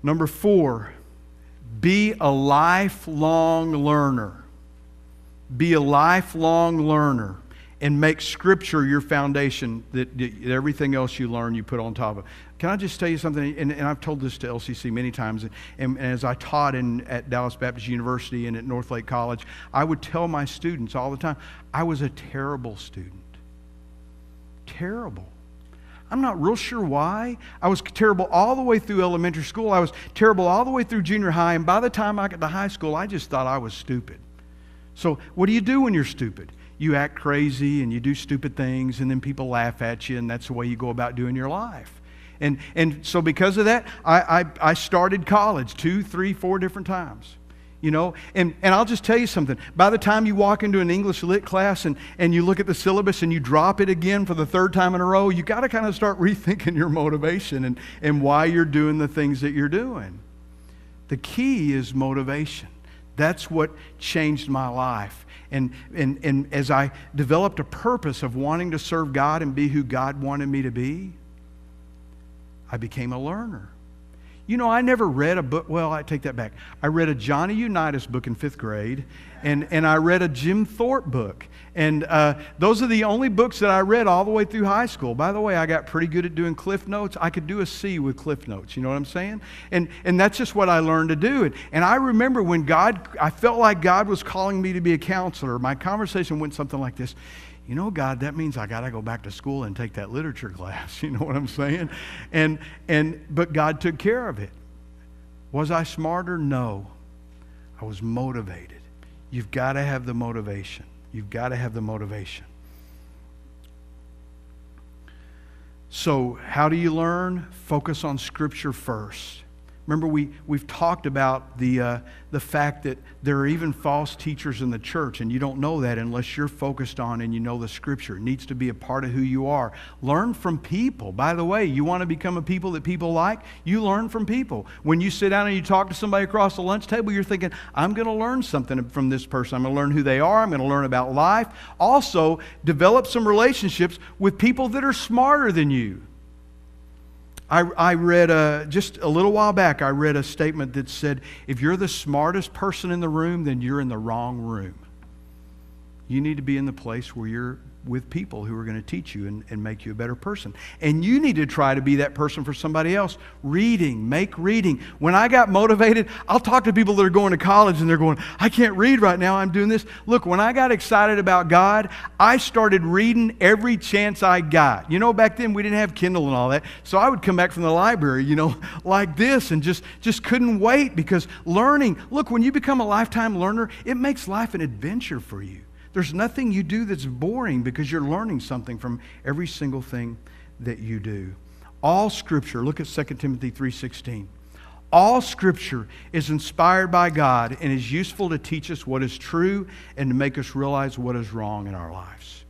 Number 4, be a lifelong learner. Be a lifelong learner and make Scripture your foundation that everything else you learn you put on top of. Can I just tell you something? And I've told this to LCC many times. And as I taught at Dallas Baptist University and at Northlake College, I would tell my students all the time, I was a terrible student. Terrible. I'm not real sure why. I was terrible all the way through elementary school. I was terrible all the way through junior high. And by the time I got to high school, I just thought I was stupid. So what do you do when you're stupid? You act crazy and you do stupid things, and then people laugh at you, and that's the way you go about doing your life. And so because of that, I started college 2, 3, 4 different times. You know, and I'll just tell you something. By the time you walk into an English lit class and you look at the syllabus and you drop it again for the 3rd time in a row, you got to kind of start rethinking your motivation and why you're doing the things that you're doing. The key is motivation. That's what changed my life. And as I developed a purpose of wanting to serve God and be who God wanted me to be, I became a learner. You know, I never read a book. Well, I take that back. I read a Johnny Unitas book in 5th grade, and I read a Jim Thorpe book. And those are the only books that I read all the way through high school. By the way, I got pretty good at doing Cliff Notes. I could do a C with Cliff Notes. You know what I'm saying? And that's just what I learned to do. And I remember when I felt like God was calling me to be a counselor. My conversation went something like this. You know, God, that means I got to go back to school and take that literature class. You know what I'm saying? But God took care of it. Was I smarter? No. I was motivated. You've got to have the motivation. You've got to have the motivation. So, how do you learn? Focus on Scripture first. Remember, we've talked about the fact that there are even false teachers in the church, and you don't know that unless you're focused on and you know the Scripture. It needs to be a part of who you are. Learn from people. By the way, you want to become a people that people like? You learn from people. When you sit down and you talk to somebody across the lunch table, you're thinking, I'm going to learn something from this person. I'm going to learn who they are. I'm going to learn about life. Also, develop some relationships with people that are smarter than you. I read, just a little while back, I read a statement that said, if you're the smartest person in the room, then you're in the wrong room. You need to be in the place where you're with people who are going to teach you and make you a better person. And you need to try to be that person for somebody else. Reading, make reading. When I got motivated, I'll talk to people that are going to college and they're going, I can't read right now, I'm doing this. Look, when I got excited about God, I started reading every chance I got. You know, back then we didn't have Kindle and all that, so I would come back from the library, you know, like this, and just couldn't wait, because learning, look, when you become a lifetime learner, it makes life an adventure for you. There's nothing you do that's boring, because you're learning something from every single thing that you do. All Scripture, look at 2 Timothy 3:16. All Scripture is inspired by God and is useful to teach us what is true and to make us realize what is wrong in our lives.